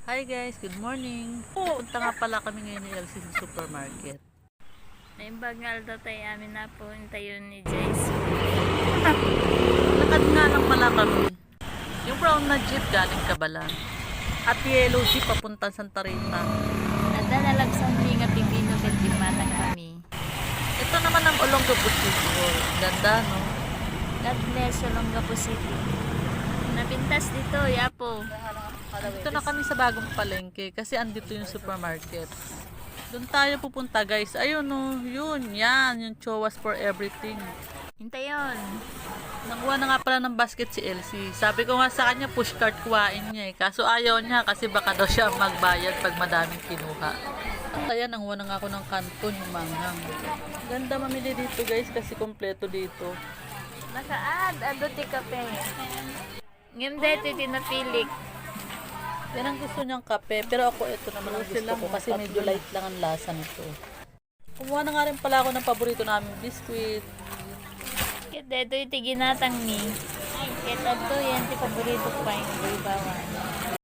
Hi guys, good morning. Punta nga pala kami ngayon ni LC sa supermarket. May bagal daw tayo amin na po yun ni Jace. Lakad nga lang pala kami. Yung brown na jeep galing Cabalan. At yellow jeep papuntang Santa Rita. Nada nalagsan nga pipino kat matang kami. Ito naman ang Olongapo City Hall. Ganda no? God bless Olongapo City. Napintas dito, yapo. Dito na kami sa bagong palengke kasi andito yung supermarket. Doon tayo pupunta guys. Ayun no, yun, yan. Yung Chowas for everything. Hintayon. Nakuha na nga pala ng basket si Elsie. Sabi ko nga sa kanya, pushcart kuhain niya eh. Kaso ayaw niya kasi baka daw siya magbayad pag madaming kinuha. At ayan, nanguha na nga ako ng kanton, yung manghang. Ganda mamili dito guys kasi kompleto dito. Naka-add, ti kape. Ngayon dito tinapilik. Yan ang gusto niyang kape, pero ako ito naman ang gusto ko kasi medyo light lang ang lasa nito. Kumuha na nga rin pala ako ng paborito naming biskuit. Kaya dito iti ginatang ni. Kaya to yan, ti paborito ko pa yung bawan.